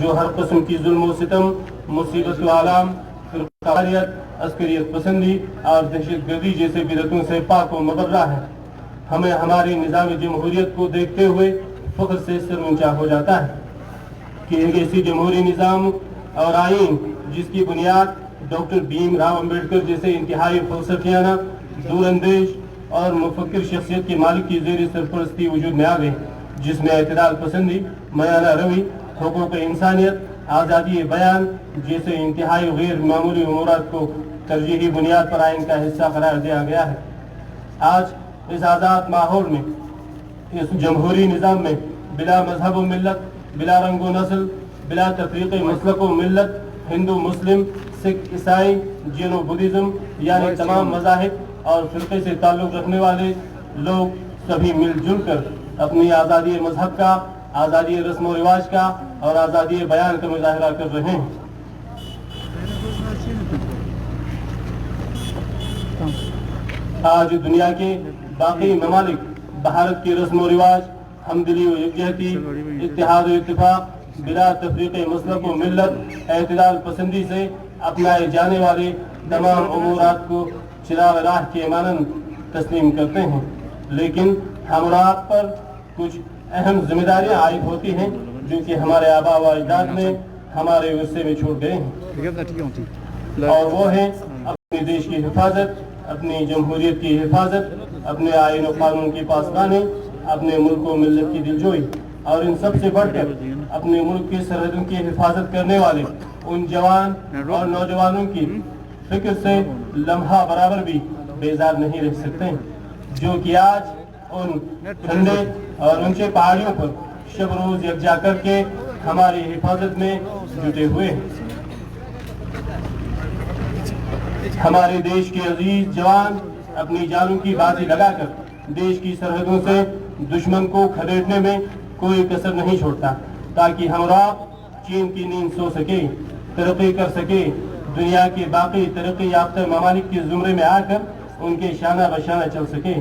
جو ہر قسم کی ظلم و ستم، مصیبت و آلام، فرقواریت، عسکریت پسندی اور دہشت گردی جیسے بدعتوں سے پاک و مبرہ ہے۔ ہمیں ہمارے نظام جمہوریت کو دیکھتے ہوئے فخر سے سر اونچا ہو جاتا ہے کہ ایک ایسی جمہوری نظام اور آئین جس کی بنیاد ڈاکٹر بھیم راؤ امبیڈکر جیسے انتہائی فلسفیانہ، دور اندیش اور مفکر شخصیت کے مالک کی زیر سرپرستی وجود میں آ گئی، جس میں اعتدال پسندی، میانہ روی، حقوق انسانیت، آزادی بیان جیسے انتہائی غیر معمولی امورات کو ترجیحی بنیاد پر آئین کا حصہ قرار دیا گیا ہے۔ آج اس آزاد ماحول میں، اس جمہوری نظام میں بلا مذہب و ملت، بلا رنگ و نسل، بلا تفریق مسلک و ملت، ہندو، مسلم، سکھ، عیسائی، جین و بدھزم یعنی تمام مذاہب اور فرقے سے تعلق رکھنے والے لوگ سبھی مل جل کر اپنی آزادی مذہب کا، آزادی رسم و رواج کا اور آزادی بیان کا مظاہرہ کر رہے ہیں۔ آج دنیا کے باقی ممالک بھارت کی رسم و رواج، ہمدلی و یکجہتی، اتحاد و اتفاق، بلا تفریق مسلک و ملت، اعتدال پسندی سے اپنائے جانے والے تمام امورات کو چراغ راہ کے مانند تسلیم کرتے ہیں، لیکن ہم آپ پر کچھ اہم ذمہ داریاں عائد ہوتی ہیں جو کہ ہمارے آباء و اجداد نے ہمارے ورثے میں چھوڑ گئے ہیں، اور وہ ہیں اپنے دیش کی حفاظت، اپنی جمہوریت کی حفاظت، اپنے آئین و قانون کی پاسبانی، اپنے ملک و ملت کی دلجوئی، اور ان سب سے بڑھ کر اپنے ملک کی سرحدوں کی حفاظت کرنے والے ان جوان اور نوجوانوں کی فکر سے لمحہ برابر بھی بیزار نہیں رہ سکتے جو کہ آج ان ٹھنڈے اور اونچے پہاڑیوں پر شب روز یکجا کر کے ہماری حفاظت میں جٹے ہوئے ہیں۔ ہمارے دیش کے عزیز جوان اپنی جانوں کی بازی لگا کر دیش کی سرحدوں سے دشمن کو کھدیڑنے میں کوئی کسر نہیں چھوڑتا، تاکہ ہم چین کی نیند سو سکے، ترقی کر سکے، دنیا کے باقی ترقی یافتہ ممالک کے زمرے میں آ کر ان کے شانہ بشانہ چل سکے۔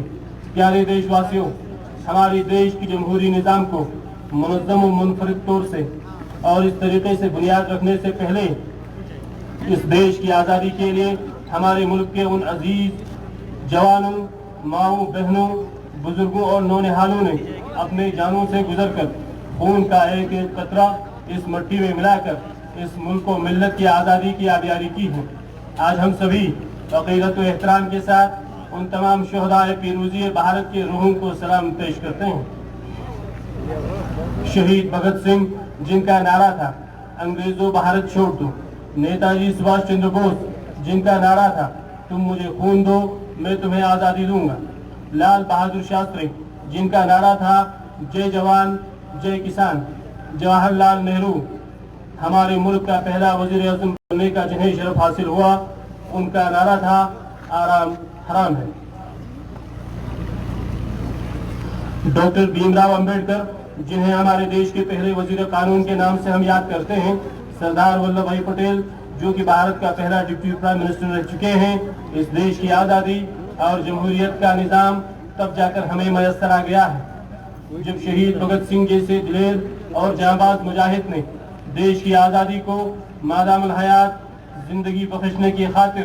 پیارے دیش واسیوں، ہمارے دیش کی جمہوری نظام کو منظم و منفرد طور سے اور اس طریقے سے بنیاد رکھنے سے پہلے اس دیش کی آزادی کے لیے ہمارے ملک کے ان عزیز جوانوں، ماؤں، بہنوں، بزرگوں اور نونہالوں نے اپنے جانوں سے گزر کر خون کا ایک ایک قطرہ اس مٹی میں ملا کر اس ملک و ملت کی آزادی کی آبیاری کی ہے۔ آج ہم سبھی عقیدت و احترام کے ساتھ ان تمام شہدائے پیروزی بھارت کے روحوں کو سلام پیش کرتے ہیں۔ شہید بھگت سنگھ جن کا نعرہ تھا انگریزوں بھارت چھوڑ دو، نیتا جی سبھاش چندر بوس جن کا نعرہ تھا تم مجھے خون دو میں تمہیں آزادی دوں گا، لال بہادر شاستری جن کا نعرہ تھا جے جوان جے کسان، جواہر لال نہرو ہمارے ملک کا پہلا وزیر اعظم بننے کا جنہیں شرف حاصل ہوا، ان کا نعرہ تھا آرام حرام ہے۔ ڈاکٹر بھیم راؤ امبیڈکر جنہیں ہمارے دیش کے پہلے وزیر قانون کے نام سے ہم یاد کرتے ہیں، سردار ولبھ بھائی پٹیل جو کہ بھارت کا پہلا ڈپٹی پرائم منسٹر رہ چکے ہیں۔ اس دیش کی آزادی اور جمہوریت کا نظام تب جا کر ہمیں میسر آ گیا ہے جب شہید بھگت سنگھ جیسے دلیر اور جانباز مجاہد نے دیش کی آزادی کو مادام الحیات زندگی بخشنے کی خاطر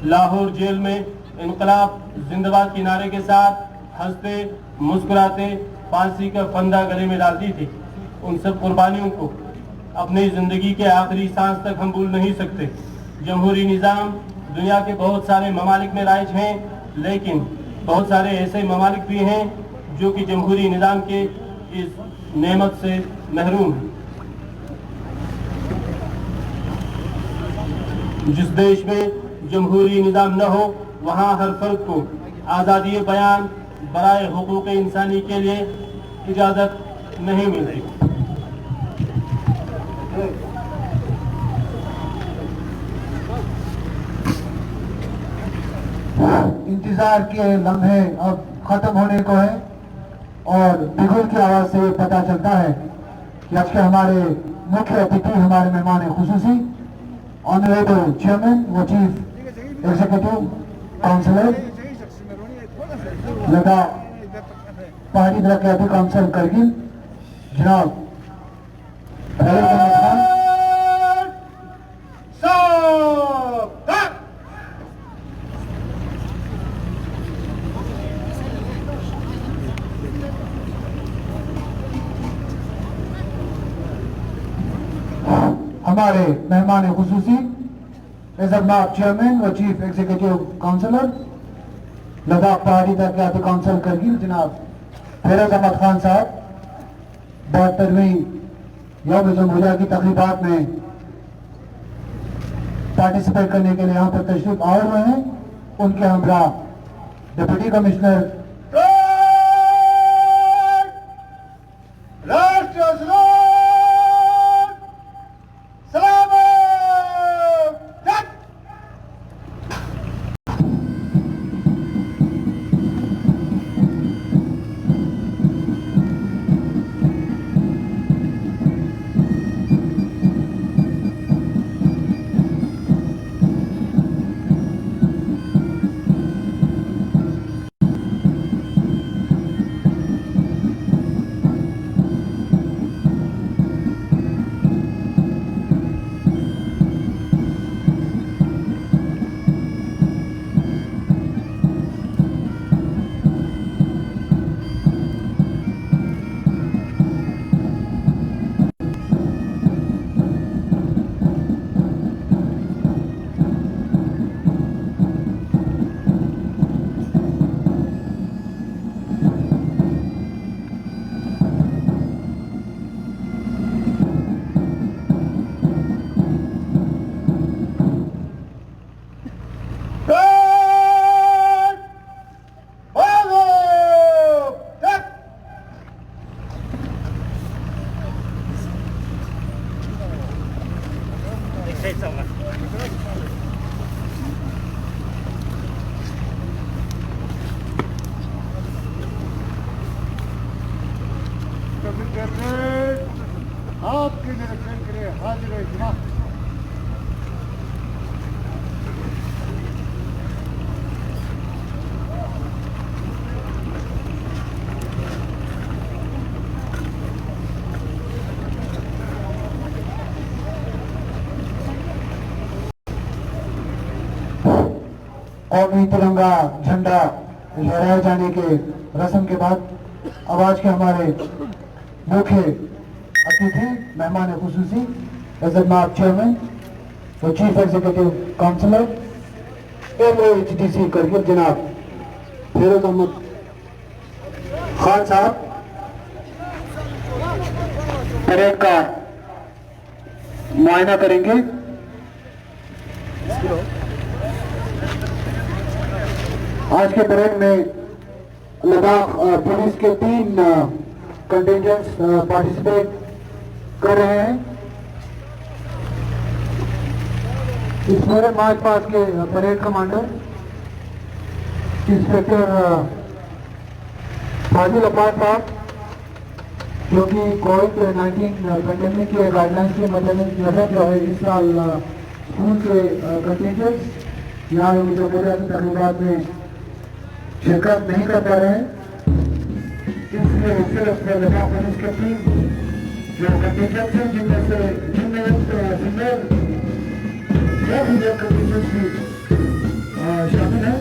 لاہور جیل میں انقلاب زندہ باد کے نعرے کے ساتھ ہنستے مسکراتے پھانسی کا پھندا گلے میں ڈال دی تھی۔ ان سب قربانیوں کو اپنی زندگی کے آخری سانس تک ہم بھول نہیں سکتے۔ جمہوری نظام دنیا کے بہت سارے ممالک میں رائج ہیں، لیکن بہت سارے ایسے ممالک بھی ہیں جو کہ جمہوری نظام کے اس نعمت سے محروم ہیں۔ جس دیش میں جمہوری نظام نہ ہو وہاں ہر فرد کو آزادی بیان برائے حقوق انسانی کے لیے اجازت نہیں ملتی۔ انتظار کے لمحے اب ختم ہونے کو ہے اور بگل کی آواز سے پتہ چلتا ہے کہ آج کے ہمارے مکھیہ اتھی ہمارے مہمان خصوصی آنریبل چیئرمین و چیف ایگزیکٹو کاؤنسلر لگا پہاڑی ترقیاتی کونسل کرگل جناب हमारे मेहमान खुसूसी इज़्ज़तनाब चेयरमैन व चीफ एग्जीक्यूटिव काउंसलर लद्दाख पहाड़ी तरक्याती काउंसिल करगिल जनाब फिरोज अहमद खान साहब 72वीं यौम जमहूरिया की तकरीबात में पार्टिसिपेट करने के लिए यहाँ पर तशरीफ आए हुए हैं। उनके हमरा डिप्टी कमिश्नर आपके निरीक्षण के लिए हाजिर है जनाब। कौमी तिरंगा झंडा लहराए जाने के रस्म के बाद अब आज के हमारे मुख्य अतिथि मेहमान खुसूसी इज़्ज़तनाब चेयरमैन और chief executive counsellor MOHDC Kargil जनाब फिरोज अहमद खान साहब परेड का मुआयना करेंगे। आज के परेड में लद्दाख पुलिस के 3 कंटिंजेंट्स पार्टिसिपेट कर रहे हैं। इस पूरे मार्च पास्ट के परेड कमांडर इंस्पेक्टर फाजिल अब्बास साहब जो कि कोविड-19 पैंडेमिक के गाइडलाइंस के मद्देनजर जो है इस साल स्कूल के कंटिंजेंट्स यहाँ जमहूरिया की तकरीबात में शिरकत नहीं कर पा रहे हैं, इसलिए सिर्फ लद्दाख पुलिस के 3 जो कंटिंजेंट्स हैं जिनमें कंटिंजेंट्स भी शामिल हैं,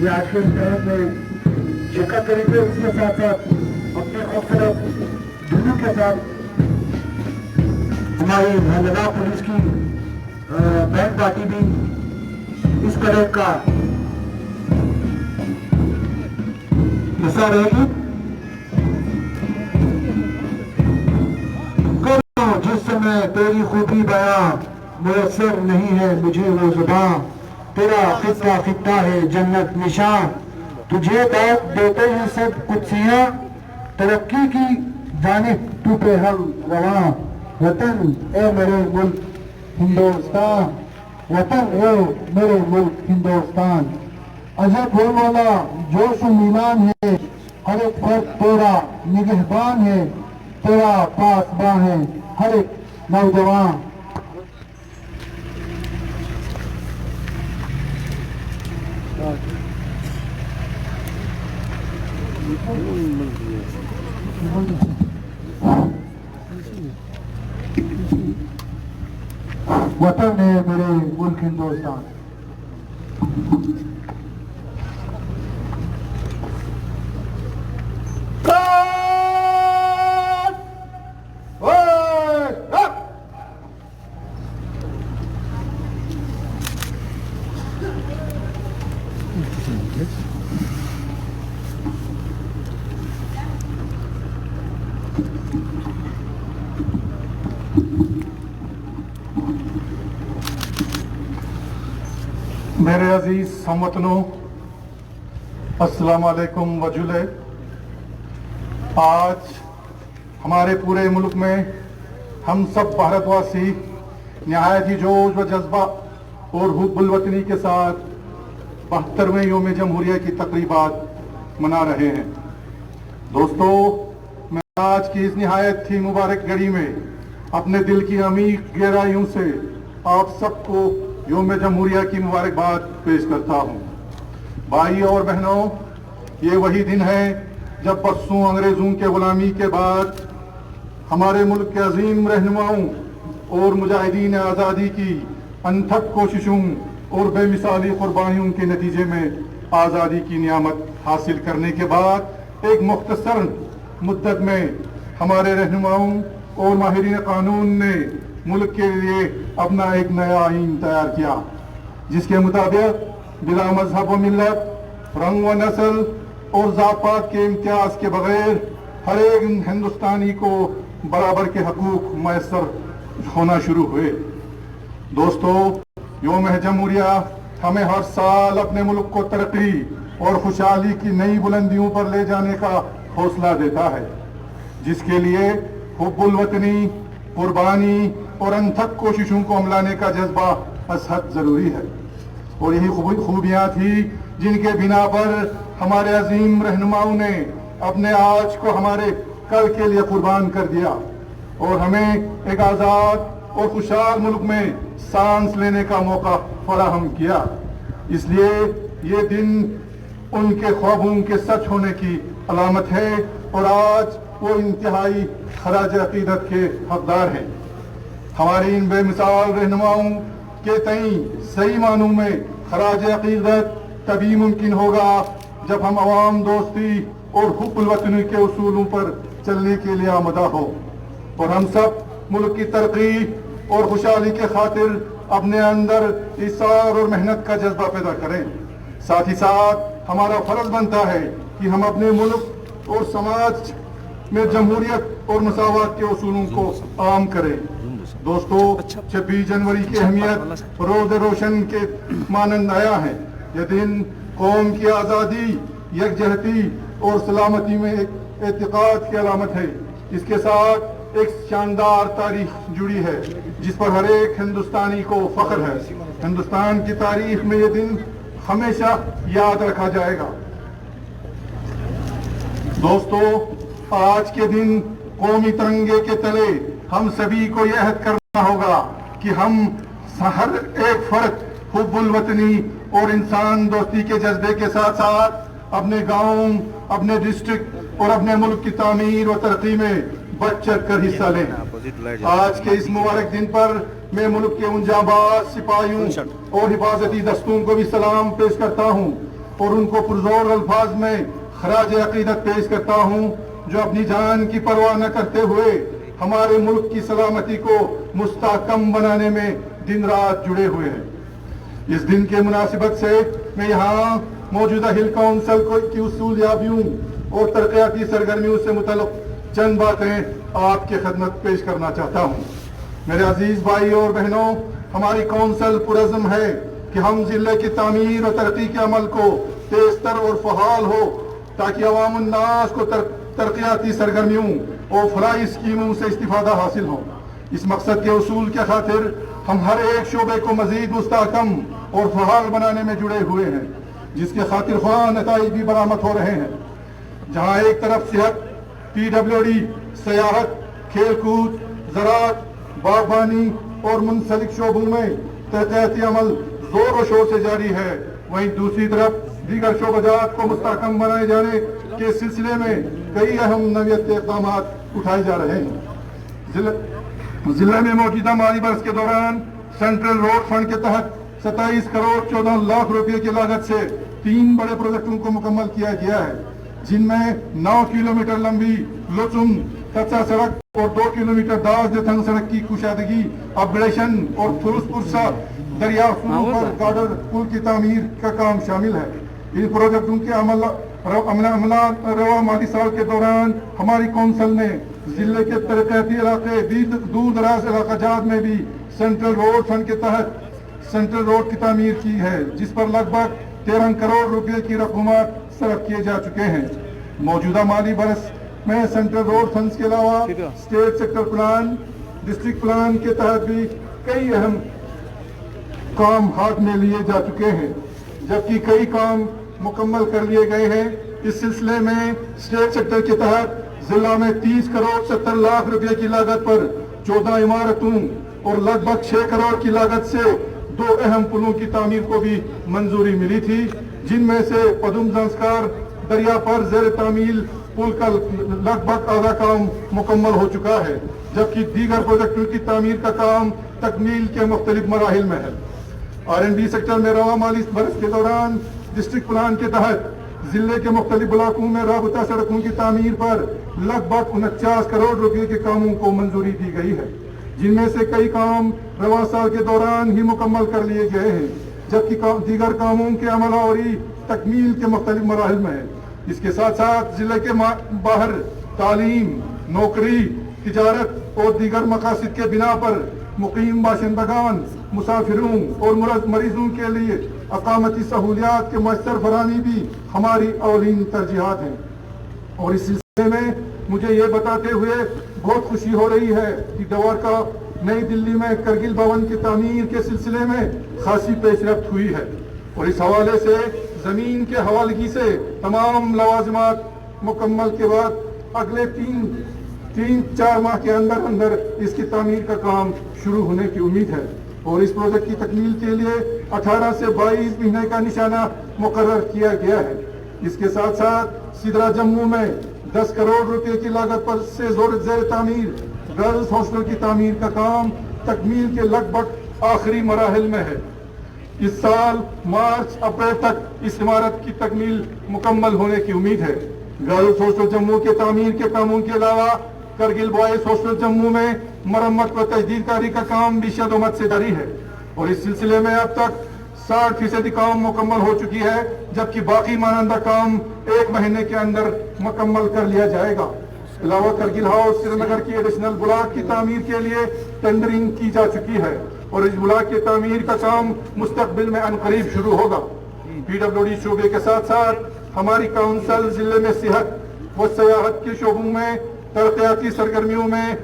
ये आज के परेड में शिरकत करेंगे। इसके साथ साथ अपने खूबसूरत धुनों के साथ हमारी लद्दाख पुलिस की बैंड पार्टी भी इस परेड का हिस्सा रहेगी। जिस समय तेरी खूबी बयां मुयस्सर नहीं है मुझे वो जुबां, तेरा खिस्सा खित्ता है जन्नत निशां, तुझे दाद देते हैं सब कुदसियां, तरक्की की जानिब तू पे हम रवां, वतन ए मेरे मुल्क हिंदुस्तान, वतन ए मेरे मुल्क हिंदुस्तान, अजब हो मौला जोश मीनान है, हर एक फर्द तेरा निगहबान है, तेरा पासबां है हर एक नौजवान। वतन है मेरे मुल्क हिंदुस्तान। मेरे अजीज हमवतनों, अस्सलाम वालेकुम वजुले। आज हमारे पूरे मुल्क में हम सब भारतवासी नहायत ही जोश व जज्बा और हुब्बुल वतनी के साथ 72वें योम जमहूरिया की तकरीबात मना रहे हैं। दोस्तों, मैं आज की इस नहायत ही मुबारक घड़ी में अपने दिल की अमीर गहराइयों से आप सबको योम जमहूरिया की मुबारकबाद पेश करता हूँ। भाई और बहनों, ये वही दिन है जब बरसों अंग्रेजों के गुलामी के बाद हमारे मुल्क के अजीम रहनुमाओं और मुजाहिदीन आज़ादी की अनथक कोशिशों और बेमिसाली कुर्बानियों के नतीजे में आज़ादी की नियामत हासिल करने के बाद एक मुख्तसर मुद्दत में हमारे रहनुमाओं और माहिरीन कानून ने मुल्क के लिए अपना एक नया आईन तैयार किया, जिसके मुताबिक बिला मजहब व मिल्लत, रंग व नस्ल और ज़ात-पात के इम्तियाज के बगैर हर एक हिंदुस्तानी को बराबर के हकूक मैसर होना शुरू हुए। दोस्तों, योम जमहूरिया हमें हर साल अपने मुल्क को तरक्की और खुशहाली की नई बुलंदियों पर ले जाने का हौसला देता है, जिसके लिए हुब्बुल वतनी, कुर्बानी और अनथक कोशिशों को अमलाने का जज्बा असहद जरूरी है। और यही खूबियाँ थी जिनके बिना पर हमारे अजीम रहनुमाओं ने अपने आज को हमारे कल के लिए कुर्बान कर दिया और हमें एक आज़ाद और खुशहाल मुल्क में सांस लेने का मौका फराहम किया। इसलिए ये दिन उनके ख्वाबों के सच होने की अलामत है और आज वो इंतहाई खराज अकीदत के हकदार हैं। हमारी इन बेमिसाल रहनुमाओं के तई सही मानों में खराज अकीदत तभी मुमकिन होगा जब हम अवाम दोस्ती और हुब्बुल वतनी के उसूलों पर चलने के लिए आमदा हो और हम सब मुल्क की तरक्की और खुशहाली के खातिर अपने अंदर इसार और मेहनत का जज्बा पैदा करें। साथ ही साथ हमारा फर्ज बनता है कि हम अपने मुल्क और समाज में जमहूरियत और मसावत के उसूलों को आम करें। दोस्तों, 26 जनवरी की अहमियत रोज़ रोशन के मानंद आया है। यह दिन कौम की आज़ादी, यकजहती और सलामती में एक एतिकाद की अलामत है। इसके साथ एक शानदार तारीख जुड़ी है जिस पर हर एक हिंदुस्तानी को फख्र है। हिंदुस्तान की तारीख में यह दिन हमेशा याद रखा जाएगा। दोस्तों, आज के दिन कौमी तिरंगे के तले हम सभी को यह अहद करना होगा कि हम हर एक फर्द हुब्बुल वतनी और इंसान दोस्ती के जज्बे के साथ साथ अपने गांव, अपने डिस्ट्रिक्ट और अपने मुल्क की तामीर और तरक्की में बढ़ चढ़ कर हिस्सा लें। आज के इस मुबारक दिन पर मैं मुल्क के उन जांबाज सिपाहियों और हिफाजती दस्तों को भी सलाम पेश करता हूँ और उनको पुरजोर अल्फाज में खराज अकीदत पेश करता हूँ, जो अपनी जान की परवाह न करते हुए हमारे मुल्क की सलामती को मुस्तहकम बनाने में दिन रात जुड़े हुए हैं। इस दिन के मुनासिबत से मैं यहाँ मौजूदा हिल काउंसिल की उसूल याबियों और तरक्याती सरगर्मियों से मुतल्लिक़ चंद बातें आपके खिदमत पेश करना चाहता हूँ। मेरे अजीज भाई और बहनों, हमारी काउंसिल पुरज़्म है कि हम ज़िले की तामीर और तरक्की के अमल को तेज़तर और फ़हाल हो ताकि अवाम उन्नास को तरक्याती सरगर्मियों और फलाही स्कीमों से इस्तिफादा हासिल हो। इस मकसद के उसूल के खातिर हम हर एक शोबे को मजीद मुस्तहकम और फहाल बनाने में जुड़े हुए हैं, जिसके खातिर ख्वाह नताइज भी बरामद हो रहे हैं। जहाँ एक तरफ सेहत, PWD, सयाहत, खेल कूद, ज़राअत, बागबानी और मुंसलिक शोबों में तरक्याती अमल जोर व शोर से जारी है, वहीं दूसरी तरफ दीगर शोबाजात को मुस्तहकम बनाए जाने के सिलसिले में कई अहम नवीयत इक़दाम उठाए जा रहे हैं। जिले में मौजूदा माली बरस के दौरान सेंट्रल रोड फंड के तहत 27 करोड़ 14 लाख रुपए की लागत से 3 बड़े प्रोजेक्टों को मुकम्मल किया गया है, जिनमें 9 किलोमीटर लंबी लोचुम कच्चा सड़क और 2 किलोमीटर दास देथंग सड़क की कुशादगी अपग्रेडेशन और फुरुसपुरसा दरिया पर गार्डर पुल की तामीर का काम शामिल है। इन प्रोजेक्टों के रवा माली साल के दौरान हमारी कौंसिल ने जिले के तरक्याती इलाके दूर दराज इलाकाजात में भी सेंट्रल रोड फंड के तहत सेंट्रल रोड की तामीर की है, जिस पर लगभग 13 करोड़ रुपए की रकूमत सर्व किए जा चुके हैं। मौजूदा माली बरस में सेंट्रल रोड फंड्स के अलावा state sector plan, district plan के तहत भी कई अहम काम हाथ में लिए जा चुके हैं, जबकि कई काम मुकम्मल कर लिए गए हैं। इस सिलसिले में स्टेट सेक्टर के तहत जिला में 30 करोड़ 70 लाख रुपए की लागत पर 14 इमारतों और लगभग 6 करोड़ की लागत से 2 अहम पुलों की तामीर को भी मंजूरी मिली थी, जिनमें से पदुम संस्कार दरिया पर जेर तामील पुल का लगभग आधा काम मुकम्मल हो चुका है, जबकि दीगर प्रोजेक्टों की तामीर का काम तकमील के मुख्तलिफ मराहिल में है। R&D सेक्टर में रवा माली बरस के दौरान डिस्ट्रिक्ट प्लान के तहत जिले के मुख्तलिफ ब्लॉकों में राबता सड़कों की तामीर पर लगभग 49 करोड़ रुपए के कामों को मंजूरी दी गई है, जिनमें से कई काम रवा साल के दौरान ही मुकम्मल कर लिए गए हैं, जबकि दीगर कामों के अमलावरी तकमील के मुख्तलिफ मराहिल में है। इसके साथ साथ जिले के बाहर तालीम, नौकरी, तिजारत और दीगर मकासद के बिना पर मुकीम बाशिंदगान, मुसाफिरों और मरीजों के लिए अकामती सहूलियात के मयसर फराहमी भी हमारी औलीन तरजीहात हैं। और इस सिलसिले में मुझे ये बताते हुए बहुत खुशी हो रही है कि द्वारका नई दिल्ली में करगिल भवन की तामीर के सिलसिले में खासी पेशरफ्त हुई है, और इस हवाले से जमीन के हवालगी से तमाम लवाजमात मुकम्मल के बाद अगले 3-4 माह के अंदर इसकी तामीर का काम शुरू होने की उम्मीद है। और इस प्रोजेक्ट की तकमील के लिए 18 से 22 महीने का निशाना मुकर्रर किया गया है। इसके साथ साथ सिदरा जम्मू में 10 करोड़ रुपए की लागत पर से जेर तामीर गर्ल्स हॉस्टल की तामीर का काम तकमील के लगभग आखिरी मराहिल में है। इस साल मार्च अप्रैल तक इस इमारत की तकमील मुकम्मल होने की उम्मीद है। गर्ल्स हॉस्टल जम्मू के तामीर के कामों के अलावा करगिल बॉयज हॉस्टल जम्मू में मरम्मत व तजदीदकारी का काम भी शदोमत से जारी है, और इस सिलसिले में अब तक 60% काम मुकम्मल हो चुकी है, जबकि बाकी मानंदा काम 1 महीने के अंदर मुकम्मल कर लिया जाएगा। अलावा करगिल हाउस श्रीनगर की एडिशनल ब्लॉक की तामीर के लिए टेंडरिंग की जा चुकी है, और इस ब्लॉक की तामीर का काम मुस्तकबिल में अनकरीब शुरू होगा। PWD शोबे के साथ साथ हमारी काउंसिल जिले में सेहत व सियाहत के शोबों में तरक्याती सरगर्मियों में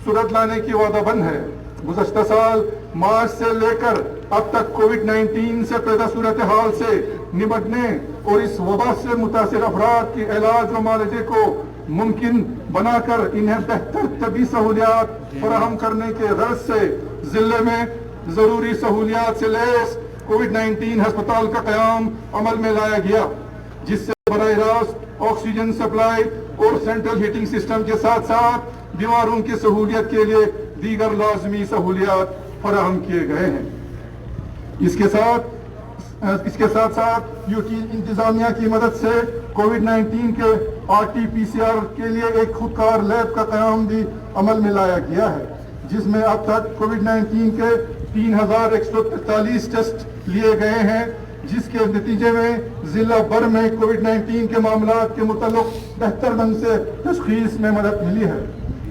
सूरत लाने की वादाबंद है। गुज़श्ता साल मार्च से लेकर अब तक कोविड-19 से पैदा सूरत हाल से निपटने और इस वबा से मुतासिर अफराद के इलाज व मुआवजे को मुमकिन बनाकर इन्हें बेहतर तबी सहूलियात फराहम करने के गर्ज से जिले में जरूरी सहूलियात से लैस कोविड-19 अस्पताल का क़याम अमल में लाया गया, जिससे बराह रास्त ऑक्सीजन सप्लाई और सेंट्रल हीटिंग सिस्टम के साथ साथ बीमारों की सहूलियत के लिए दीगर लाजमी सहूलियात फराहम किए गए हैं। इसके साथ साथ यूटी इंतजामिया की मदद से कोविड-19 के RT-PCR के लिए एक खुदकार लैब का क़याम भी अमल में लाया गया है, जिसमें अब तक कोविड-19 के 3143 टेस्ट लिए गए हैं, जिसके नतीजे में जिला भर में कोविड-19 के मामला के मुताल्लिक बेहतर ढंग से तशखीस में मदद मिली है।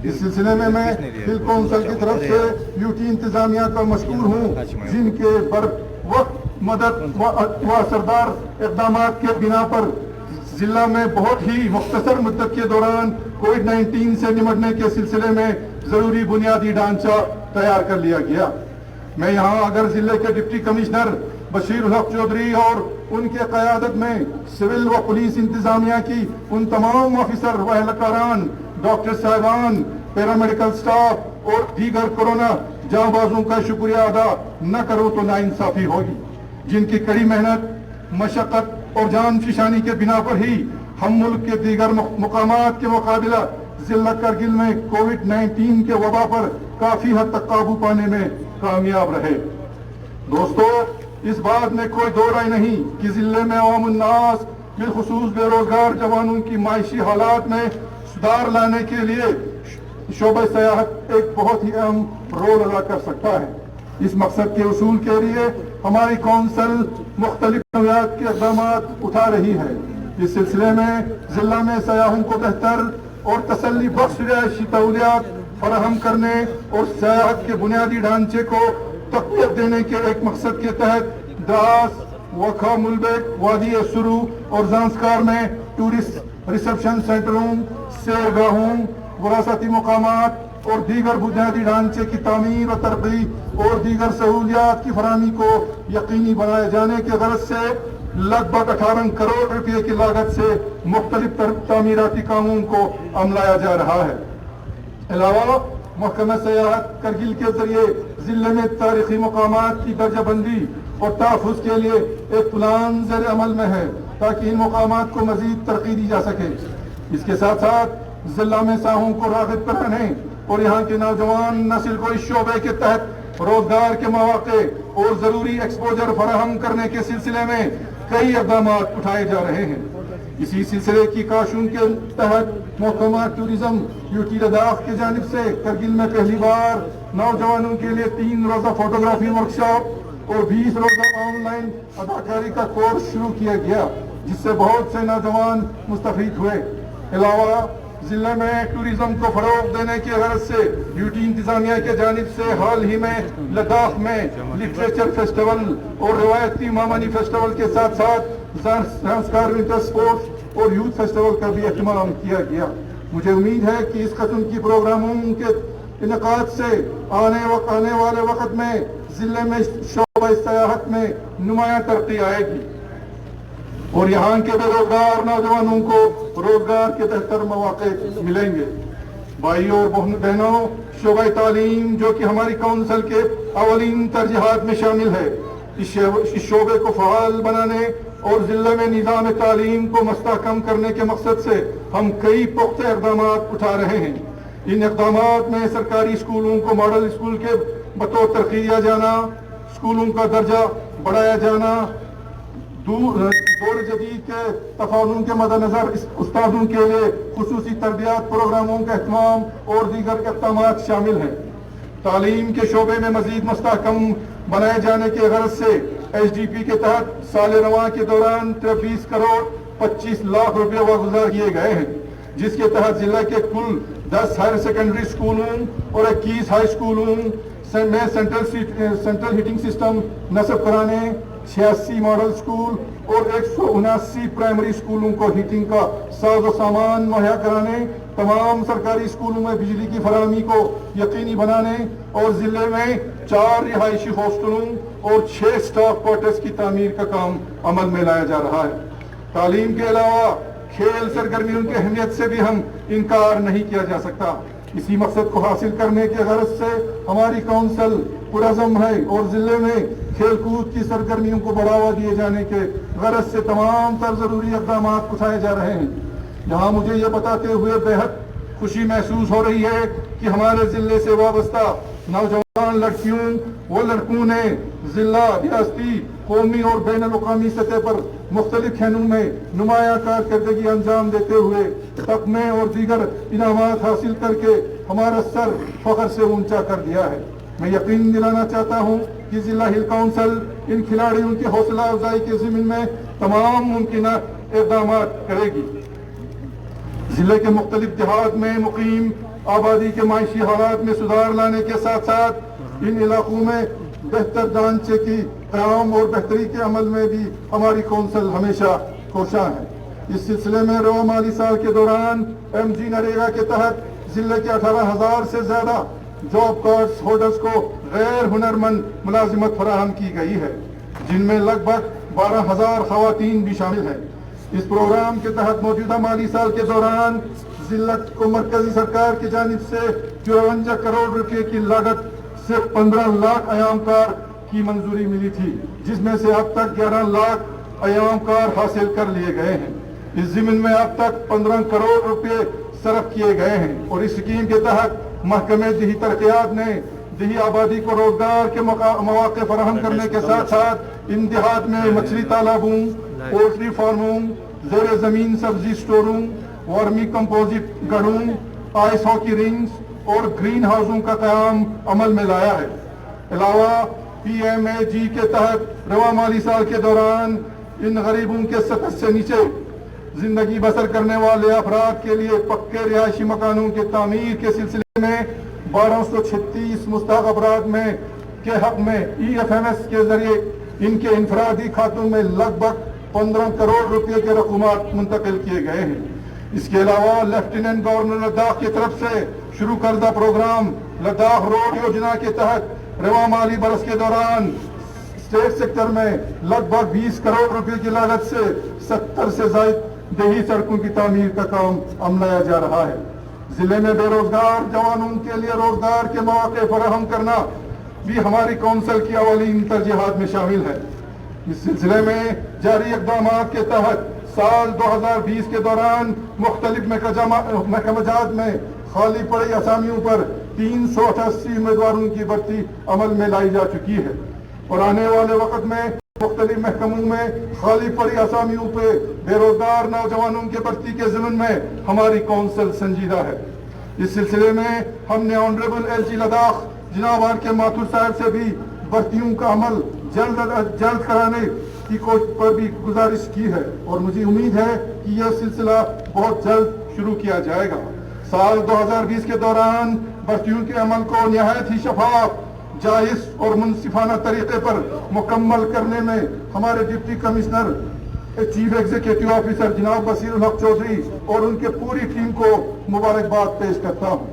इस सिलसिले में मैं हिल कौंसिल की तरफ से यूटी इंतजामिया का मशकूर हूँ, जिनके बर वक्त मदद व असरदार इक़दाम के बिना पर जिला में बहुत ही मुख्तसर मुद्दत के दौरान कोविड-19 से निपटने के सिलसिले में जरूरी बुनियादी ढांचा तैयार कर लिया गया। मैं यहाँ अगर जिले के डिप्टी कमिश्नर बशीर उल हक चौधरी और उनके क़यादत में सिविल व पुलिस इंतजामिया की उन तमाम ऑफिसर व एहलकारान, डॉक्टर साहिबान, पैरामेडिकल स्टाफ और दीगर कोरोना जांबाजों का शुक्रिया अदा न करूँ तो नाइंसाफी होगी, जिनकी कड़ी मेहनत, मशक्क़त और जान फिशानी के बिना पर ही हम मुल्क के दीगर मुकामात के मुकाबला जिला करगिल में कोविड-19 के वबा पर काफी हद तक काबू पाने में कामयाब रहे। دوستو اس بات میں کوئی دو رائے نہیں کہ ضلع میں عوام الناس بالخصوص بے روزگار جوانوں کی معاشی حالات میں سدھار لانے کے لیے شعبہ سیاحت ایک بہت ہی اہم رول ادا کر سکتا ہے۔ اس مقصد کے حصول کے لیے ہماری کونسل مختلف نوعیت کے اقدامات اٹھا رہی ہے۔ اس سلسلے میں ضلع میں سیاحوں کو بہتر اور تسلی بخش رہائشی سہولیات فراہم کرنے اور سیاحت کے بنیادی ڈھانچے کو تقویت دینے کے ایک مقصد کے تحت دراس، وکھا ملبیک، وادی سرو اور زانسکار میں ٹورسٹ ریسپشن سینٹروں، سیرگاہوں، وراثتی مقامات اور دیگر بنیادی ڈھانچے کی تعمیر و ترقی اور دیگر سہولیات کی فراہمی کو یقینی بنائے جانے کے غرض سے لگ بھگ 18 کروڑ روپے کی لاگت سے مختلف تعمیراتی کاموں کو عملایا جا رہا ہے۔ علاوہ محکمہ سیاحت کرگل کے ذریعے ضلع میں تاریخی مقامات کی درجہ بندی اور تحفظ کے لیے ایک پلان زیر عمل میں ہے تاکہ ان مقامات کو مزید ترقی دی جا سکے۔ اس کے ساتھ ساتھ ضلع میں سیاحوں کو راغب کرانے اور یہاں کے نوجوان نسل کو اس شعبے کے تحت روزگار کے مواقع اور ضروری ایکسپوجر فراہم کرنے کے سلسلے میں کئی اقدامات اٹھائے جا رہے ہیں۔ اسی سلسلے کی کاشون کے تحت محکمہ ٹورزم یوٹی لداخ کی جانب سے کرگل میں پہلی بار نوجوانوں کے لیے 3 روزہ فوٹوگرافی ورکشاپ اور 20 روزہ آن لائن اداکاری کا کورس شروع کیا گیا، جس سے بہت سے نوجوان مستفید ہوئے۔ علاوہ ضلع میں ٹورزم کو فروغ دینے کی غرض سے یوٹی انتظامیہ کے جانب سے حال ہی میں لداخ میں لٹریچر فیسٹیول اور روایتی مامانی فیسٹیول کے ساتھ ساتھ سنسکار ونٹر سپورٹس اور یوتھ فیسٹیول کا بھی اہتمام کیا گیا۔ مجھے امید ہے کہ اس قسم کی پروگراموں کے انعقاد سے آنے والے وقت میں ضلع میں شعبہ سیاحت میں نمایاں ترقی آئے گی اور یہاں کے بے روزگار نوجوانوں کو روزگار کے بہتر مواقع ملیں گے۔ بھائیوں اور بہنوں، شعبہ تعلیم جو کہ ہماری کونسل کے اولین ترجیحات میں شامل ہے، اس شعبے کو فعال بنانے اور ضلع میں نظام تعلیم کو مستحکم کرنے کے مقصد سے ہم کئی پختہ اقدامات اٹھا رہے ہیں۔ ان اقدامات میں سرکاری اسکولوں کو ماڈل اسکول کے بطور ترقی دیا جانا، اسکولوں کا درجہ بڑھایا جانا، دور جدید کے تفاعلوں کے مد نظر استادوں کے لیے خصوصی تربیت پروگراموں کا اہتمام اور دیگر اقدامات شامل ہیں۔ تعلیم کے شعبے میں مزید مستحکم بنائے جانے کے غرض سے ایس ڈی پی کے تحت سال رواں کے دوران 23 کروڑ 25 لاکھ روپے واگزار کیے گئے ہیں، جس کے تحت ضلع کے کل 10 ہائر سیکنڈری اسکولوں اور 21 ہائی اسکولوں میں سینٹرل ہیٹنگ سسٹم نصب کرانے، 86 ماڈل اسکول اور 179 پرائمری اسکولوں کو ہیٹنگ کا ساز و سامان مہیا کرانے، تمام سرکاری اسکولوں میں بجلی کی فراہمی کو یقینی بنانے اور ضلع میں 4 رہائشی ہاسٹلوں اور 6 اسٹاف کوارٹرز کی تعمیر کا کام عمل میں لایا جا رہا ہے۔ تعلیم کے علاوہ کھیل سرگرمیوں کی اہمیت سے بھی ہم انکار نہیں کیا جا سکتا۔ اسی مقصد کو حاصل کرنے کے غرض سے ہماری کونسل پرعزم ہے اور ضلع میں کھیل کود کی سرگرمیوں کو بڑھاوا دیے جانے کے غرض سے تمام تر ضروری اقدامات اٹھائے جا رہے ہیں۔ یہاں مجھے یہ بتاتے ہوئے بہت خوشی محسوس ہو رہی ہے کہ ہمارے ضلع سے وابستہ نوجوان لڑکیوں و لڑکوں نے ضلع، ریاستی، قومی اور بین الاقوامی سطح پر مختلف کھیلوں میں نمایاں کارکردگی انجام دیتے ہوئے تمغے اور دیگر انعامات حاصل کر کے ہمارا سر فخر سے اونچا کر دیا ہے۔ میں یقین دلانا چاہتا ہوں کہ ضلع ہل کونسل ان کھلاڑیوں کی حوصلہ افزائی کے ضمن میں تمام ممکنہ اقدامات کرے گی۔ ضلع کے مختلف دیہات میں مقیم آبادی کے معاشی حالات میں سدھار لانے کے ساتھ ساتھ ان علاقوں میں بہتر ڈھانچے کی قیام اور بہتری کے عمل میں بھی ہماری کونسل ہمیشہ کوشاں ہے۔ اس سلسلے میں رواں مالی سال کے دوران ایم جی نریگا کے تحت ضلع کے 18,000 سے زیادہ جاب کارڈز ہولڈرز کو غیر ہنرمند ملازمت فراہم کی گئی ہے، جن میں لگ بھگ 12,000 خواتین بھی شامل ہیں۔ اس پروگرام کے تحت موجودہ مالی سال کے دوران ضلع کو مرکزی سرکار کی جانب سے 54 کروڑ روپے کی لاگت صرف 15 لاکھ ایام کار کی منظوری ملی تھی، جس میں سے اب تک 11 لاکھ ایام کار حاصل کر لیے گئے ہیں۔ اس ضمن میں اب تک 15 کروڑ روپے صرف کیے گئے ہیں اور اس اسکیم کے تحت محکمہ دیہی ترقیات نے دیہی آبادی کو روزگار کے مواقع فراہم کرنے کے ساتھ ساتھ ان دیہات میں مچھلی تالابوں، پولٹری فارموں، زیر زمین سبزی اسٹوروں، ورمی کمپوزٹ گڑھوں، آئس ہاکی رنگز اور گرین ہاؤسوں کا قیام عمل میں لایا ہے۔ علاوہ PMAG کے تحت رواں مالی سال کے دوران ان غریبوں کے سطح سے نیچے زندگی بسر کرنے والے افراد کے لیے پکے رہائشی مکانوں کی تعمیر کے سلسلے میں 1236 مستحق افراد کے حق میں EFMS کے ذریعے ان کے انفرادی کھاتوں میں لگ بھگ 15 کروڑ روپے کے رقومات منتقل کیے گئے ہیں۔ اس کے علاوہ لیفٹیننٹ گورنر لداخ کی طرف سے شروع کردہ پروگرام لداخ روڈ یوجنا کے تحت رواں مالی برس کے دوران اسٹیٹ سیکٹر میں لگ بھگ 20 کروڑ روپے کی لاگت سے 70 سے زائد دیہی سڑکوں کی تعمیر کا کام عملایا جا رہا ہے۔ ضلع میں بے روزگار جوانوں کے لیے روزگار کے مواقع فراہم کرنا بھی ہماری کونسل کی اولین ترجیحات میں شامل ہے۔ اس سلسلے میں جاری اقدامات کے تحت سال 2020 کے دوران مختلف محکمہ جات میں خالی پڑی اسامیوں پر 388 امیدواروں کی بھرتی عمل میں لائی جا چکی ہے اور آنے والے وقت میں مختلف محکموں میں خالی پڑی اسامیوں پہ بے روزگار نوجوانوں کے بھرتی کے ضمن میں ہماری کونسل سنجیدہ ہے۔ اس سلسلے میں ہم نے آنریبل LG لداخ جناب آر کے ماتھور صاحب سے بھی بھرتیوں کا عمل جلد کرانے کی کوشش پر بھی گزارش کی ہے اور مجھے امید ہے کہ یہ سلسلہ بہت جلد شروع کیا جائے گا۔ سال 2020 کے دوران بھرتیوں کے عمل کو نہایت ہی شفاف، جائز اور منصفانہ طریقے پر مکمل کرنے میں ہمارے deputy commissioner chief executive officer جناب بصیر الحق چودھری اور ان کے پوری ٹیم کو مبارکباد پیش کرتا ہوں۔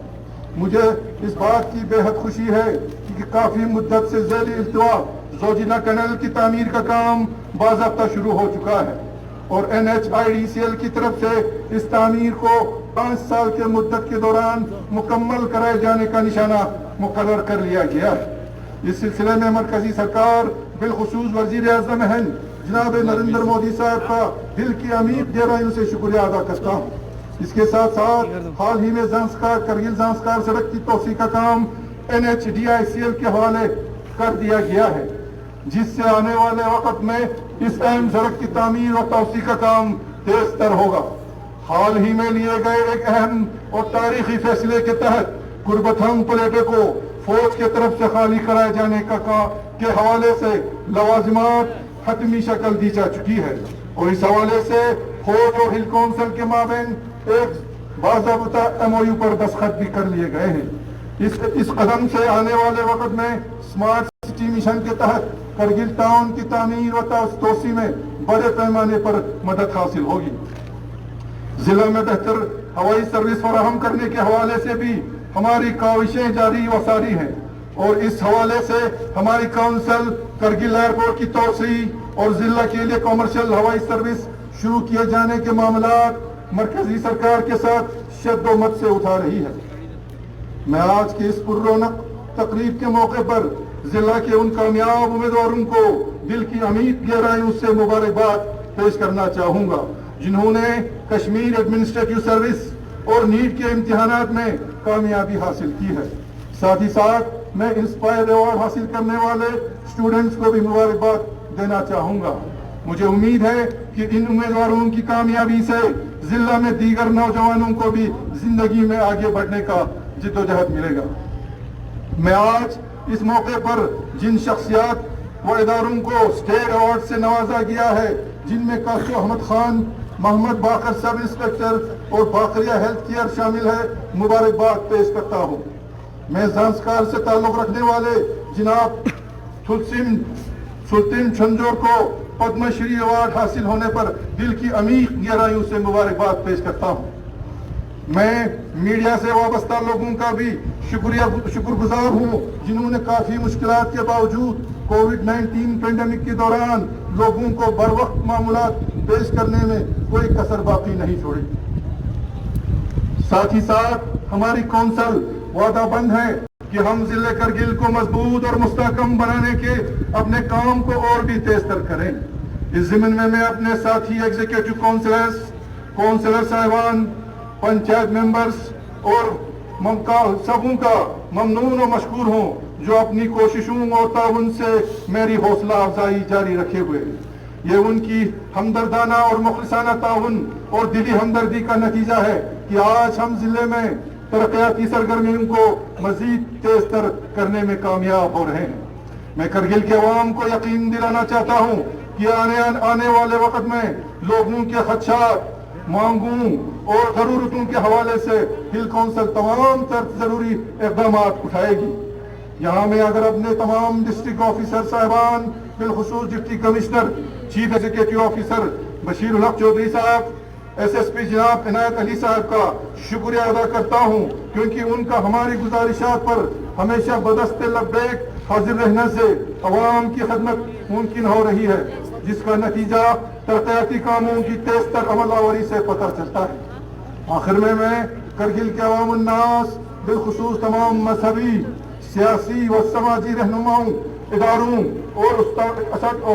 مجھے اس بات کی بے حد خوشی ہے کہ کافی مدت سے ذیلی التوا زوجینا ٹنل کی تعمیر کا کام باضابطہ شروع ہو چکا ہے اور NHIDCL کی طرف سے اس تعمیر کو 5 سال کے مدت کے دوران مکمل کرائے جانے کا نشانہ مقرر کر لیا گیا ہے۔ اس سلسلے میں مرکزی سرکار بالخصوص وزیر اعظم ہند جناب نریندر مودی صاحب کا دل کی عمیق گہرائیوں سے شکریہ ادا کرتا ہوں۔ اس کے ساتھ ساتھ حال ہی میں کرگل زانسکار سڑک کی توسیع کا کام NHDICL کے حوالے کر دیا گیا ہے، جس سے آنے والے وقت میں اس اہم سڑک کی تعمیر اور توسیع کا کام تیز تر ہوگا۔ حال ہی میں لیے گئے ایک اہم اور تاریخی فیصلے کے تحت گربتھنگ پلیٹے کو فوج کے طرف سے خالی کرائے جانے کے حوالے سے لوازمات حتمی شکل دی جا چکی ہے اور اس حوالے سے فوج اور ہل کونسل کے مابین ایک باضابطہ MOU پر دستخط بھی کر لیے گئے ہیں۔ اس قدم سے آنے والے وقت میں اسمارٹ سٹی مشن کے تحت کرگل ٹاؤن کی تعمیر و توسیع میں بڑے پیمانے پر مدد حاصل ہوگی۔ ضلع میں بہتر ہوائی سروس فراہم کرنے کے حوالے سے بھی ہماری کاوشیں جاری و ساری ہیں اور اس حوالے سے ہماری کونسل کرگل ایئرپورٹ کی توسیع اور ضلع کے لیے کمرشل ہوائی سروس شروع کیے جانے کے معاملات مرکزی سرکار کے ساتھ شد و مت سے اٹھا رہی ہے۔ میں آج کی اس پر رونق تقریب کے موقع پر ضلع کے ان کامیاب امیدواروں کو دل کی عمیق گہرائیوں سے مبارکباد پیش کرنا چاہوں گا جنہوں نے کشمیر ایڈمنسٹریٹو سروس اور نیٹ کے امتحانات میں کامیابی حاصل کی ہے۔ ساتھ ہی ساتھ میں انسپائر ایوارڈ حاصل کرنے والے اسٹوڈنٹس کو بھی مبارکباد دینا چاہوں گا۔ مجھے امید ہے کہ ان امیدواروں کی کامیابی سے ضلع میں دیگر نوجوانوں کو بھی زندگی میں آگے بڑھنے کا جدوجہد ملے گا۔ میں آج اس موقع پر جن شخصیات و اداروں کو اسٹیٹ ایوارڈ سے نوازا گیا ہے، جن میں قاسم احمد خان، محمد باقر سب انسپیکٹر اور باقریہ ہیلتھ کیئر شامل ہے، مبارکباد پیش کرتا ہوں۔ میں زانسکار سے تعلق رکھنے والے جناب سلطین چھنجور کو پدم شری ایوارڈ حاصل ہونے پر دل کی عمیق گہرائیوں سے مبارکباد پیش کرتا ہوں۔ میں میڈیا سے وابستہ لوگوں کا بھی شکر گزار ہوں جنہوں نے کافی مشکلات کے باوجود کووڈ-19 پینڈیمک کے دوران لوگوں کو بروقت معاملات پیش کرنے میں کوئی کسر باقی نہیں چھوڑی۔ ساتھ ہی ساتھ ہماری کونسل وعدہ بند ہے کہ ہم ضلع کرگل کو مضبوط اور مستحکم بنانے کے اپنے کام کو اور بھی تیز تر کریں۔ اس ضمن میں اپنے ساتھی ایگزیکٹو کونسلر صاحبان، پنچایت ممبرز اور سبوں کا ممنون و مشکور ہوں जो अपनी कोशिशों और ताउन से मेरी हौसला अफजाई जारी रखे हुए हैं। ये उनकी हमदर्दाना और मुखलिसाना ताउन और दिली हमदर्दी का नतीजा है कि आज हम जिले में तरक्याती सरगर्मियों को मजीद तेज तर करने में कामयाब हो रहे हैं। मैं करगिल के अवाम को यकीन दिलाना चाहता हूँ कि आने वाले वक्त में लोगों के खदशात, मांगों और जरूरतों के हवाले से हिल काउंसिल तमाम तर जरूरी इकदाम उठाएगी। यहाँ में अगर अपने तमाम डिस्ट्रिक्ट ऑफिसर साहिबान, बिलखुसूस deputy commissioner, chief executive officer Bashir ul Haq Chaudhry साहब, SSP जनाब इनायत अली साहब का शुक्रिया अदा करता हूँ, क्योंकि उनका हमारी गुजारिशात पर हमेशा बदस्ते लब्बैक हाजिर रहने से अवाम की खदमत मुमकिन हो रही है, जिसका नतीजा तरक्याती कामों की तेज तर अमलावरी से पता चलता है। आखिर में मैं करगिल के अवाम उन्नास, बिलखुसूस तमाम मजहबी, सियासी व समाजी रहनुमाओं, इदारों और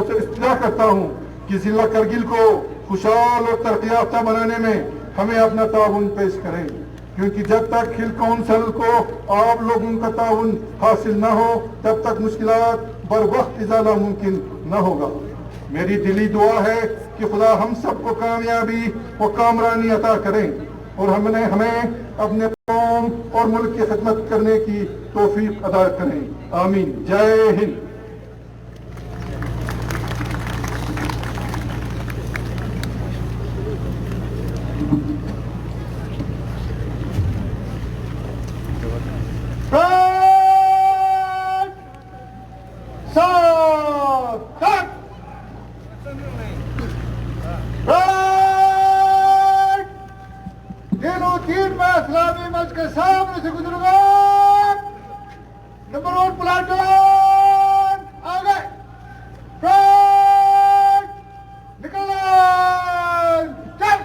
से इस्तदा करता हूँ कि जिला करगिल को खुशहाल और तरक्की याफ्ता बनाने में हमें अपना ताउन पेश करें, क्योंकि जब तक हिल काउंसिल को आप लोगों का ताउन हासिल न हो तब तक मुश्किलात बर वक्त इजाला मुमकिन न होगा। मेरी दिली दुआ है कि खुदा हम सबको कामयाबी और कामरानी अता करें और हमें अपने कौम और मुल्क की खिदमत करने की तौफीक अदा करें। आमीन। जय हिंद। नंबर 1 प्लाटून आगे, फ्रंट निकलना, चल,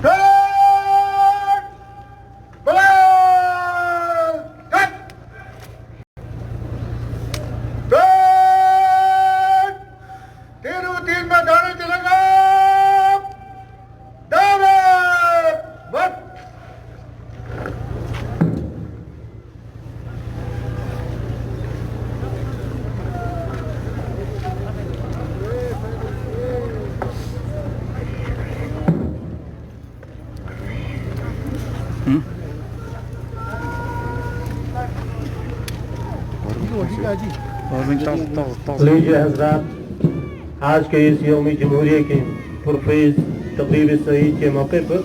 फ्रंट बलान, कट, फ्रंट 3 में दाने चलेगा, दाने बट लीजिए हजरात, आज के इस यौम जमहूरिया के पुरफेज तकरीब सईद के मौके पर